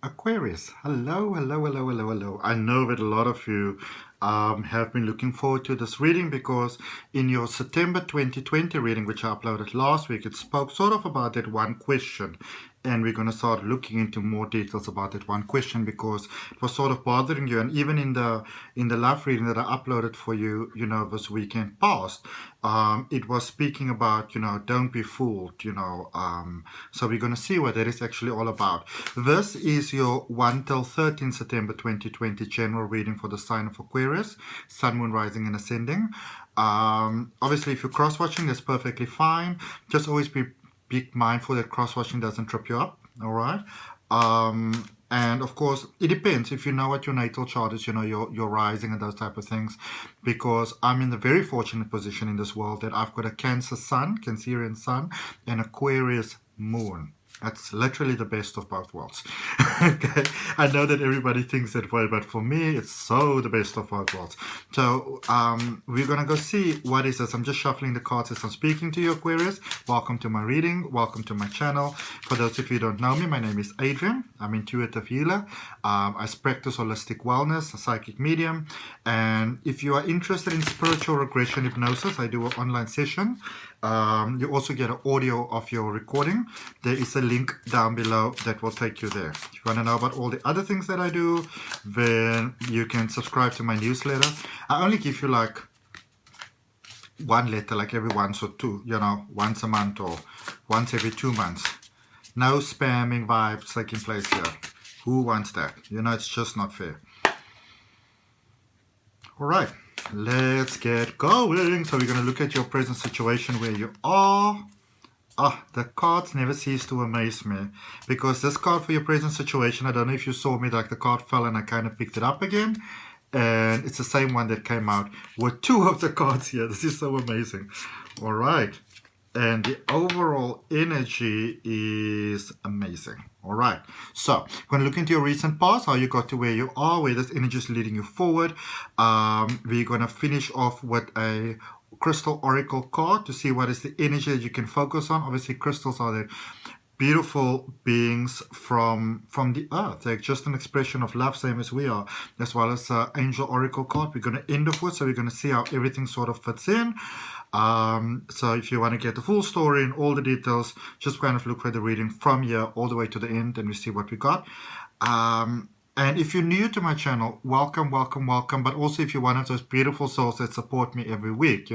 Aquarius, hello, hello, hello, hello, hello. I know that a lot of you have been looking forward to this reading because in your September 2020 reading, which I uploaded last week, it spoke sort of about that one question. And we're going to start looking into more details about that one question because it was sort of bothering you. And even in the love reading that I uploaded for you, this weekend past, it was speaking about, don't be fooled, so we're going to see what that is actually all about. This is your 1 till 13 September 2020 general reading for the sign of Aquarius, Sun, Moon, Rising, and Ascending. Obviously, if you're cross-watching, that's perfectly fine. Just always be mindful that cross-watching doesn't trip you up, all right? And of course, it depends if you know what your natal chart is, your rising and those type of things. Because I'm in the very fortunate position in this world that I've got a Cancer Sun, Cancerian Sun, and Aquarius Moon. That's literally the best of both worlds. Okay, I know that everybody thinks that way, but for me, it's so the best of both worlds. So we're gonna go see what is this. I'm just shuffling the cards as I'm speaking to you, Aquarius. Welcome to my reading. Welcome to my channel. For those of you who don't know me, my name is Adrian. I'm intuitive healer. I practice holistic wellness, a psychic medium, and if you are interested in spiritual regression hypnosis, I do an online session. You also get an audio of your recording. There is a link down below that will take you there. If you want to know about all the other things that I do, then you can subscribe to my newsletter. I only give you like one letter, like every once or two, once a month or once every 2 months. No spamming vibes taking place here. Who wants that? It's just not fair. All right. Let's get going. So we're going to look at your present situation where you are. The cards never cease to amaze me because this card for your present situation, I don't know if you saw me, like the card fell and I kind of picked it up again, and it's the same one that came out with two of the cards here. This is so amazing. All right, and the overall energy is amazing. All right, so we're going to look into your recent past, how you got to where you are, where this energy is leading you forward. We're going to finish off with a crystal oracle card to see what is the energy that you can focus on. Obviously, crystals are the beautiful beings from the earth. They're just an expression of love, same as we are, as well as angel oracle card. We're going to end off with, so we're going to see how everything sort of fits in. So if you want to get the full story and all the details, just kind of look for the reading from here all the way to the end and we see what we got. And if you're new to my channel, welcome, welcome, welcome. But also if you're one of those beautiful souls that support me every week,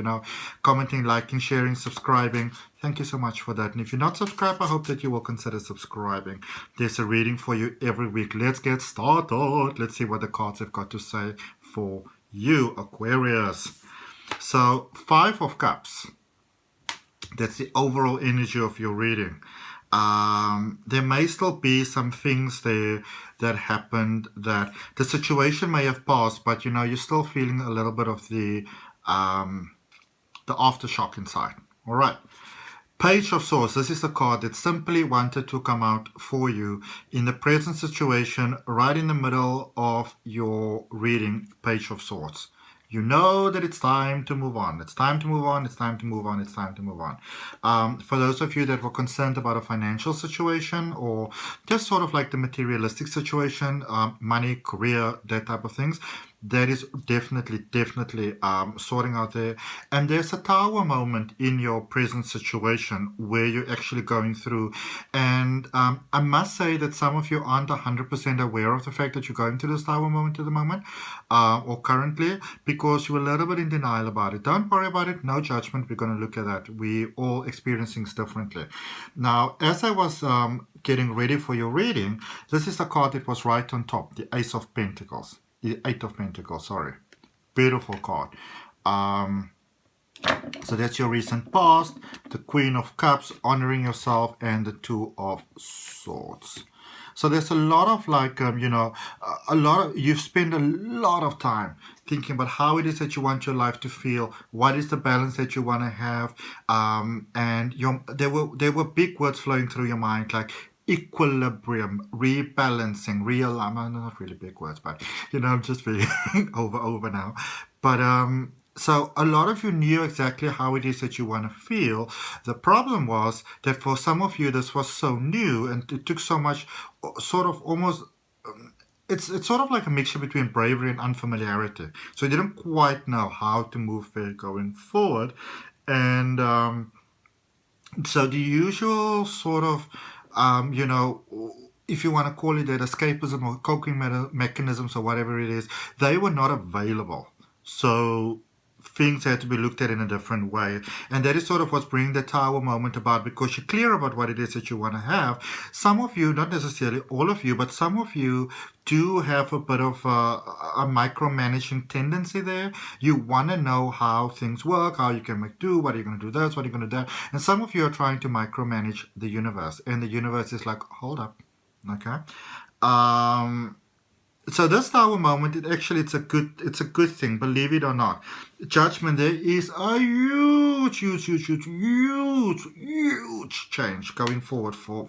commenting, liking, sharing, subscribing, thank you so much for that. And if you're not subscribed, I hope that you will consider subscribing. There's a reading for you every week. Let's get started. Let's see what the cards have got to say for you, Aquarius. So 5 of Cups, that's the overall energy of your reading. There may still be some things there that happened, that the situation may have passed, but you're still feeling a little bit of the aftershock inside. All right. Page of Swords, this is a card that simply wanted to come out for you in the present situation, right in the middle of your reading. Page of Swords. You know that it's time to move on. It's time to move on. It's time to move on. It's time to move on. For those of you that were concerned about a financial situation or just sort of like the materialistic situation, money, career, that type of things, that is definitely sorting out there. And there's a tower moment in your present situation where you're actually going through. And I must say that some of you aren't 100% aware of the fact that you're going through this tower moment at the moment or currently, because you're a little bit in denial about it. Don't worry about it. No judgment. We're going to look at that. We all experience things differently. Now, as I was getting ready for your reading, this is the card that was right on top, the Ace of Pentacles. The 8 of Pentacles, sorry. Beautiful card. So that's your recent past, the Queen of Cups, honoring yourself, and the 2 of Swords. So there's a lot of you've spent a lot of time thinking about how it is that you want your life to feel, what is the balance that you want to have, and there were big words flowing through your mind like equilibrium, rebalancing, realignment. Not really big words, but I'm just being over now. But so a lot of you knew exactly how it is that you want to feel. The problem was that for some of you, this was so new and it took so much sort of almost it's sort of like a mixture between bravery and unfamiliarity. So you didn't quite know how to move there going forward. And so the usual sort of, you know, if you want to call it that, escapism or coping mechanisms or whatever it is, they were not available. So things had to be looked at in a different way. And that is sort of what's bringing the Tower moment about, because you're clear about what it is that you want to have. Some of you, not necessarily all of you, but some of you do have a bit of a micromanaging tendency there. You want to know how things work, how you can make do, what are you going to do this, what are you going to do that. And some of you are trying to micromanage the universe. And the universe is like, hold up. Okay. So this Tower moment, it's a good thing, believe it or not. Judgment, there is a huge change going forward for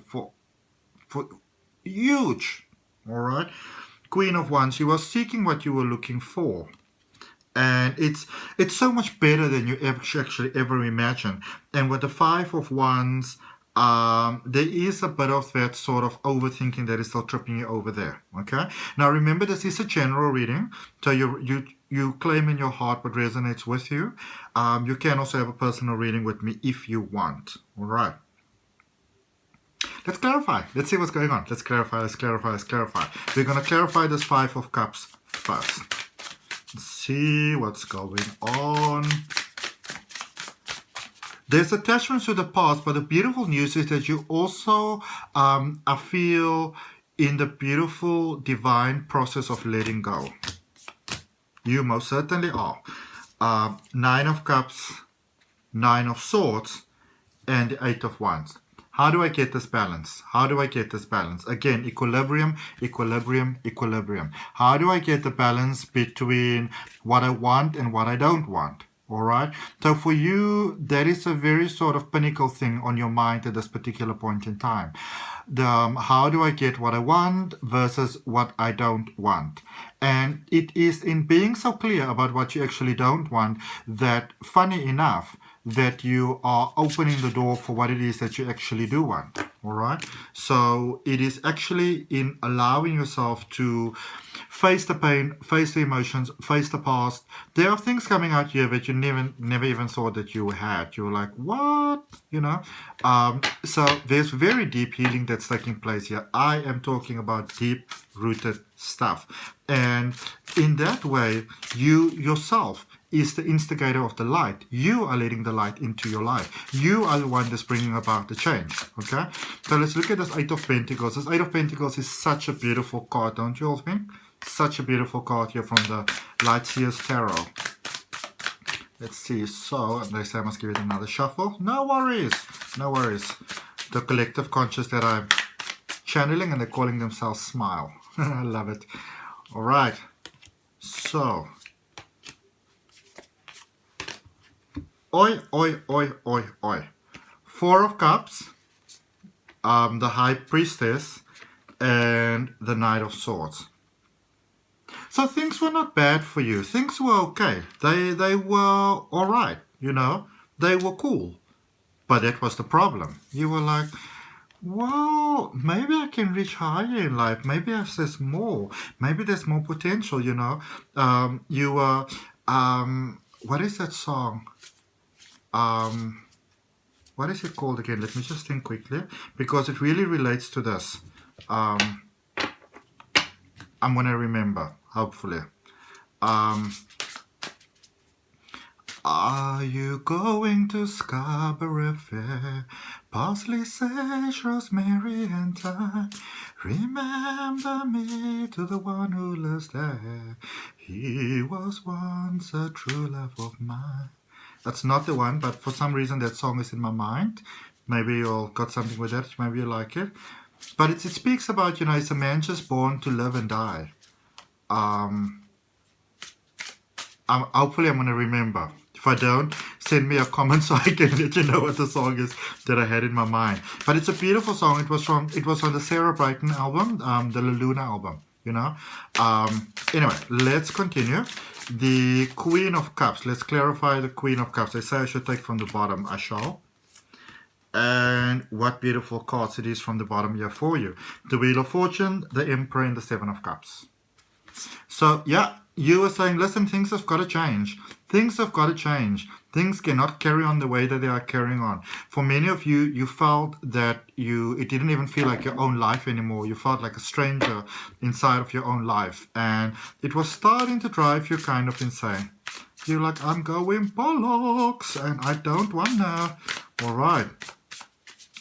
huge. All right. Queen of Wands, you are seeking what you were looking for. And it's so much better than you actually ever imagined. And with the Five of Wands, there is a bit of that sort of overthinking that is still tripping you over there. Okay. Now remember, this is a general reading, so you claim in your heart what resonates with you. You can also have a personal reading with me if you want. All right. Let's clarify. Let's see what's going on. Let's clarify. We're going to clarify this Five of Cups first. Let's see what's going on. There's attachments to the past, but the beautiful news is that you also, I feel, in the beautiful divine process of letting go. You most certainly are. Nine of Cups, Nine of Swords, and the Eight of Wands. How do I get this balance? Again, equilibrium. How do I get the balance between what I want and what I don't want? All right. So for you, that is a very sort of pinnacle thing on your mind at this particular point in time. How do I get what I want versus what I don't want? And it is in being so clear about what you actually don't want that, funny enough, that you are opening the door for what it is that you actually do want. All right. So it is actually in allowing yourself to face the pain, face the emotions, face the past. There are things coming out here that you never even thought that you had. You were like, what? You know? So there's very deep healing that's taking place here. I am talking about deep-rooted stuff. And in that way, you yourself is the instigator of the light. You are letting the light into your life. You are the one that's bringing about the change. Okay? So let's look at this Eight of Pentacles. This Eight of Pentacles is such a beautiful card, don't you all think? Such a beautiful card here from the Lightseers Tarot. Let's see. So, they say I must give it another shuffle. No worries. The collective conscious that I'm channeling, and they're calling themselves Smile. I love it. All right. So, oi. Four of Cups, the High Priestess, and the Knight of Swords. So things were not bad for you. Things were okay. They were all right, you know. They were cool. But that was the problem. You were like, well, maybe I can reach higher in life. Maybe there's more. Maybe there's more potential, you know. You were, what is that song? What is it called again? Let me just think quickly, because it really relates to this. I'm going to remember, hopefully. Are you going to Scarborough Fair? Parsley, sage, rosemary, and thyme. Remember me to the one who lives there. He was once a true love of mine. That's not the one, but for some reason that song is in my mind. Maybe you all got something with that. Maybe you like it. But it speaks about, you know, it's a man just born to live and die. Hopefully I'm going to remember. If I don't, send me a comment so I can let you know what the song is that I had in my mind. But it's a beautiful song. It was on the Sarah Brightman album, the La Luna album, you know. Anyway, let's continue. The Queen of Cups. Let's clarify the Queen of Cups. They say I should take from the bottom. I shall. And what beautiful cards it is from the bottom here for you. The Wheel of Fortune, the Emperor, and the Seven of Cups. So, yeah, you were saying, listen, things have got to change. Things have got to change. Things cannot carry on the way that they are carrying on. For many of you, you felt that it didn't even feel like your own life anymore. You felt like a stranger inside of your own life. And it was starting to drive you kind of insane. You're like, I'm going bollocks, and I don't wanna. All right.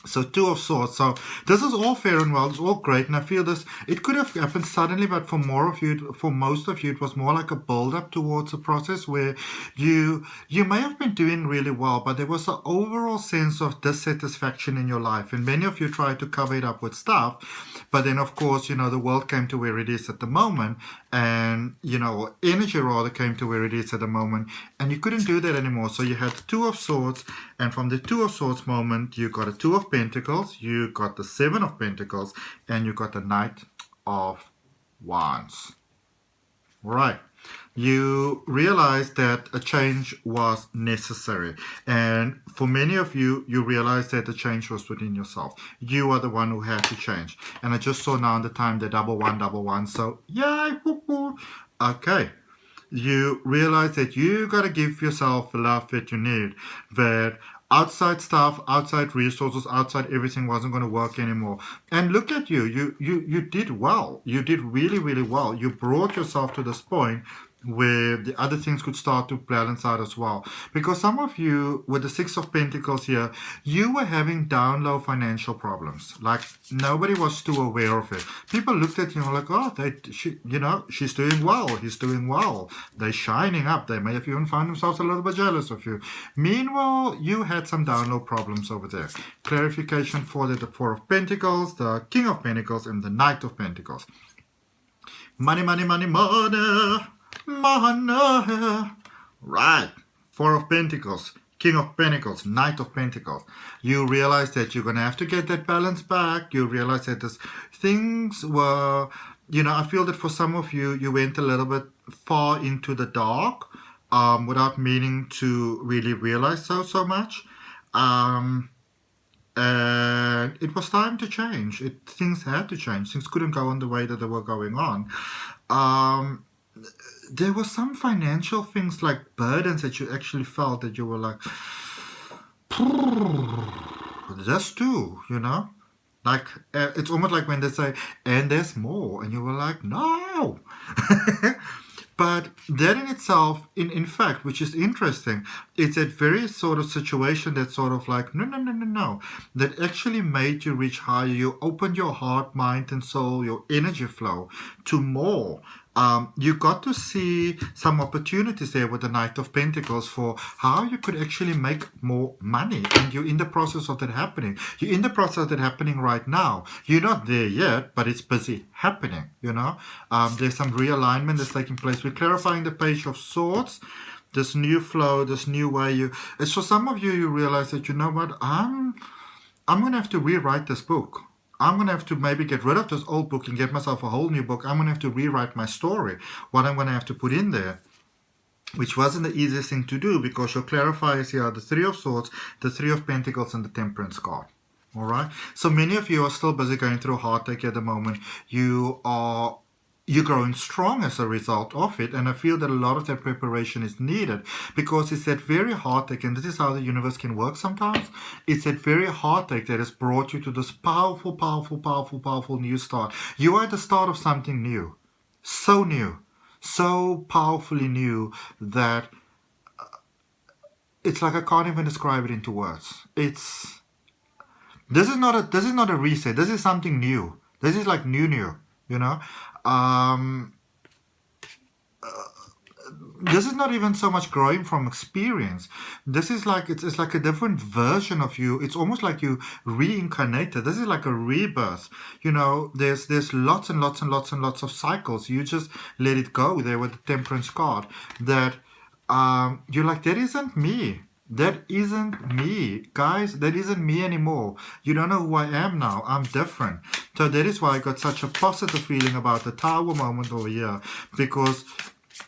So Two of Swords. So this is all fair and well. It's all great, and I feel this. It could have happened suddenly, but for most of you, it was more like a build-up towards a process where you may have been doing really well, but there was an overall sense of dissatisfaction in your life, and many of you tried to cover it up with stuff. But then, of course, the world came to where it is at the moment, and energy rather came to where it is at the moment, and you couldn't do that anymore. So you had the Two of Swords, and from the Two of Swords moment, you got a Two of Pentacles, you got the Seven of Pentacles, and you got the Knight of Wands. Right. You realized that a change was necessary. And for many of you, you realized that the change was within yourself. You are the one who had to change. And I just saw now in the time the double one. So, yay! Woo-hoo. Okay. You realize that you got to give yourself the love that you need. That outside stuff, outside resources, outside everything wasn't going to work anymore. And look at you. You did well. You did really, really well. You brought yourself to this point where the other things could start to balance out as well. Because some of you, with the Six of Pentacles here, you were having down low financial problems. Like, nobody was too aware of it. People looked at you and were like, oh, she's doing well, he's doing well. They're shining up. They may have even found themselves a little bit jealous of you. Meanwhile, you had some down low problems over there. Clarification for the Four of Pentacles, the King of Pentacles, and the Knight of Pentacles. Money, money, money, money. Money. Right. Four of Pentacles, King of Pentacles, Knight of Pentacles. You realize that you're going to have to get that balance back. You realize that things were, I feel that for some of you, you went a little bit far into the dark without meaning to really realize so much. And it was time to change. Things had to change. Things couldn't go on the way that they were going on. There were some financial things like burdens that you actually felt that you were like, that's too, Like, it's almost like when they say, and there's more, and you were like, no. But that in itself, in fact, which is interesting, it's that very sort of situation that's sort of like, no, that actually made you reach higher. You opened your heart, mind, and soul, your energy flow to more. You got to see some opportunities there with the Knight of Pentacles for how you could actually make more money. And you're in the process of that happening. You're in the process of that happening right now. You're not there yet, but it's busy happening, There's some realignment that's taking place. We're clarifying the Page of Swords. This new flow, this new way. It's for some of you, you realize that, I'm going to have to rewrite this book. I'm going to have to maybe get rid of this old book and get myself a whole new book. I'm going to have to rewrite my story, what I'm going to have to put in there, which wasn't the easiest thing to do because your clarifiers here are the Three of Swords, the Three of Pentacles, and the Temperance card. All right? So many of you are still busy going through heartache at the moment. You're growing strong as a result of it, and I feel that a lot of that preparation is needed because it's that very heartache, and this is how the universe can work sometimes. It's that very heartache that has brought you to this powerful new start. You are at the start of something new, so powerfully new that it's like I can't even describe it into words. This is not a reset. This is something new. This is like new. This is not even so much growing from experience. This is like it's like a different version of you. It's almost like you reincarnated. This is like a rebirth. There's lots and lots of cycles. You just let it go there with the Temperance card. That you're like, that isn't me. That isn't me, guys. That isn't me anymore. You don't know who I am now. I'm different. So that is why I got such a positive feeling about the Tower moment over here. Because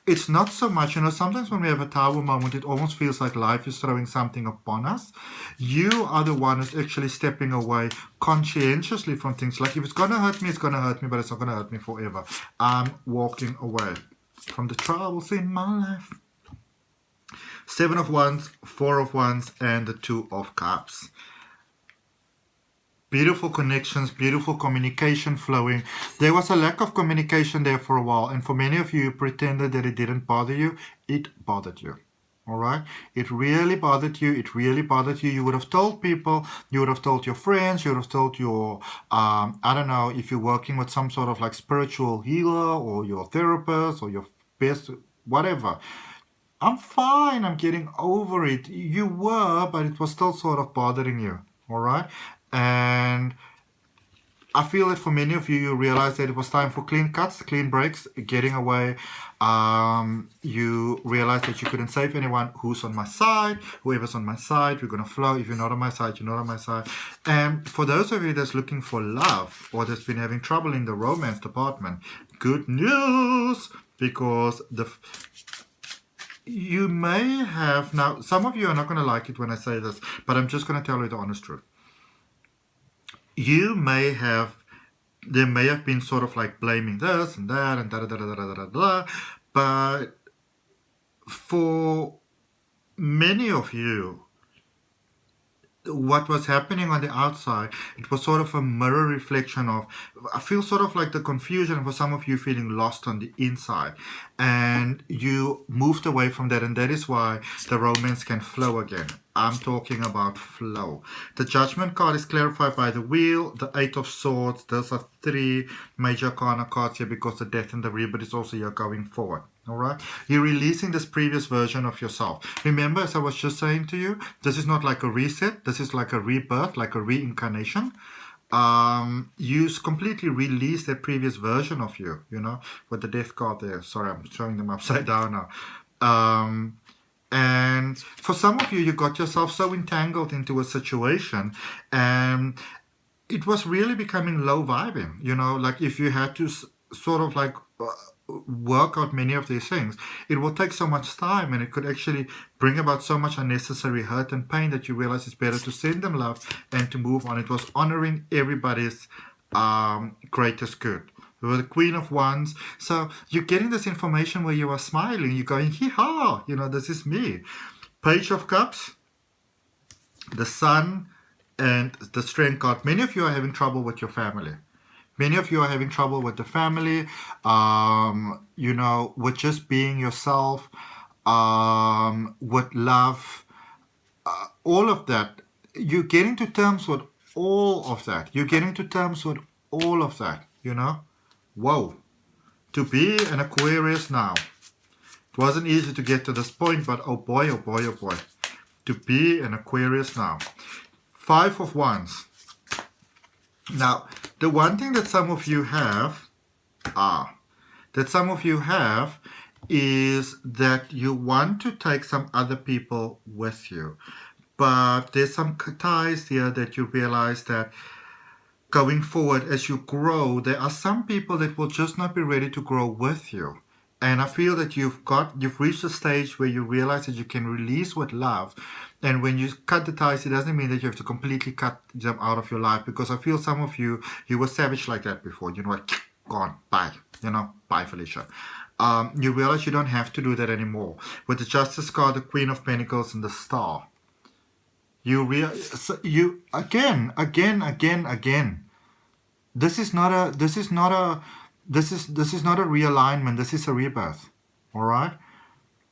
it's not so much, sometimes when we have a tower moment, it almost feels like life is throwing something upon us. You are the one who's actually stepping away conscientiously from things. Like, if it's going to hurt me, it's going to hurt me, but it's not going to hurt me forever. I'm walking away from the troubles in my life. 7 of Wands, 4 of Wands, and the 2 of Cups. Beautiful connections, beautiful communication flowing. There was a lack of communication there for a while, and for many of you, you pretended that it didn't bother you. It bothered you. All right? It really bothered you. It really bothered you. You would have told people, you would have told your friends, you would have told your, I don't know, if you're working with some sort of like spiritual healer or your therapist or your best, whatever. I'm fine. I'm getting over it. You were, but it was still sort of bothering you. All right? And I feel that for many of you, you realize that it was time for clean cuts, clean breaks, getting away. You realize that you couldn't save anyone. Who's on my side? Whoever's on my side, we're going to flow. If you're not on my side, you're not on my side. And for those of you that's looking for love or that's been having trouble in the romance department, good news, because you may have, now some of you are not going to like it when I say this, but I'm just going to tell you the honest truth. There may have been sort of like blaming this and that and da, but for many of you, what was happening on the outside, it was sort of a mirror reflection of, I feel sort of like the confusion for some of you feeling lost on the inside, and you moved away from that, and that is why the romance can flow again. I'm talking about flow. The Judgment card is clarified by the Wheel, the 8 of Swords. Those are 3 major arcana cards here because the Death and the Rebirth is also here going forward. All right, you're releasing this previous version of yourself. Remember, as I was just saying to you, this is not like a reset. This is like a rebirth, like a reincarnation. You completely release that previous version of you, with the Death card there. Sorry, I'm showing them upside down now. And for some of you, you got yourself so entangled into a situation, and it was really becoming low vibing. Like if you had to sort of like work out many of these things, it will take so much time, and it could actually bring about so much unnecessary hurt and pain that you realize it's better to send them love and to move on. It was honoring everybody's greatest good. You were the Queen of Wands. So you're getting this information where you are smiling. You're going, hee-haw, this is me. Page of Cups, the Sun, and the Strength card. Many of you are having trouble with your family. Many of you are having trouble with the family, with just being yourself, with love, all of that. You're getting to terms with all of that. You're getting to terms with all of that, Whoa. To be an Aquarius now. It wasn't easy to get to this point, but oh boy, oh boy, oh boy. To be an Aquarius now. 5 of Wands. Now, the one thing that some of you have, is that you want to take some other people with you. But there's some ties here that you realize that going forward, as you grow, there are some people that will just not be ready to grow with you. And I feel that you've reached a stage where you realize that you can release with love. And when you cut the ties, it doesn't mean that you have to completely cut them out of your life. Because I feel some of you were savage like that before. Like, gone, bye. Bye, Felicia. You realize you don't have to do that anymore. With the Justice card, the Queen of Pentacles, and the Star. Again. This is not a realignment. This is a rebirth. All right.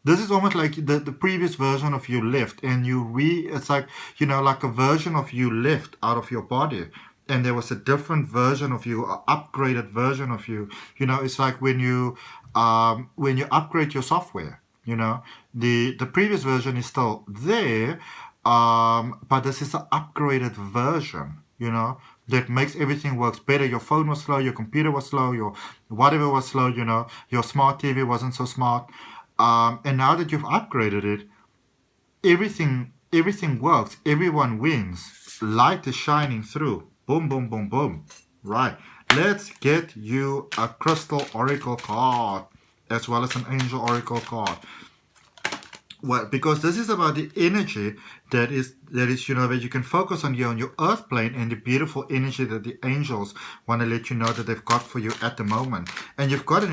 This is almost like the previous version of you left, and it's like like a version of you left out of your body, and there was a different version of you, an upgraded version of you. It's like when you upgrade your software. The previous version is still there. But this is an upgraded version, that makes everything works better. Your phone was slow, your computer was slow, your whatever was slow, your smart TV wasn't so smart. And now that you've upgraded it, everything works. Everyone wins. Light is shining through. Boom, boom, boom, boom. Right. Let's get you a crystal oracle card. as well as an angel oracle card. Well, because this is about the energy that is that you can focus on here on your earth plane, and the beautiful energy that the angels want to let you know that they've got for you at the moment. And you've got a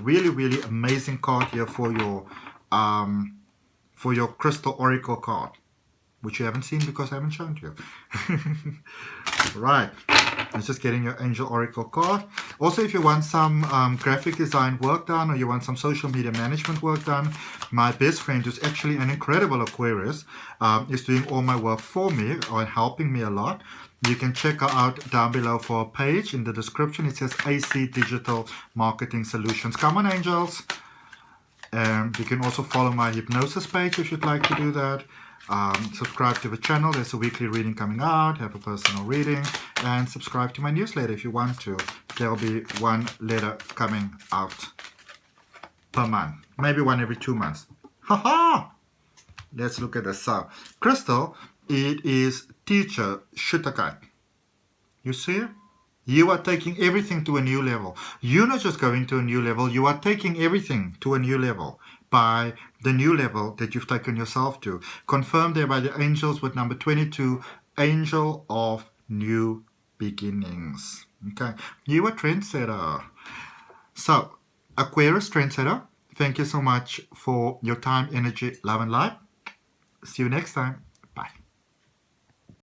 really, really amazing card here for your crystal oracle card, which you haven't seen because I haven't shown to you. Right. It's just getting your angel oracle card. Also, if you want some graphic design work done, or you want some social media management work done, my best friend, who's actually an incredible Aquarius, is doing all my work for me or helping me a lot. You can check her out down below for a page. In the description, it says AC Digital Marketing Solutions. Come on, angels. You can also follow my hypnosis page if you'd like to do that. Subscribe to the channel. There's a weekly reading coming out. Have a personal reading. And subscribe to my newsletter if you want to. There'll be one letter coming out per month. Maybe one every 2 months. Haha! Let's look at this. So, crystal, it is teacher Shutakai. You see? You are taking everything to a new level. You're not just going to a new level. You are taking everything to a new level by the new level that you've taken yourself to. Confirmed there by the angels with number 22, Angel of New Beginnings. Okay, you are trendsetter. So, Aquarius trendsetter, thank you so much for your time, energy, love and light. See you next time.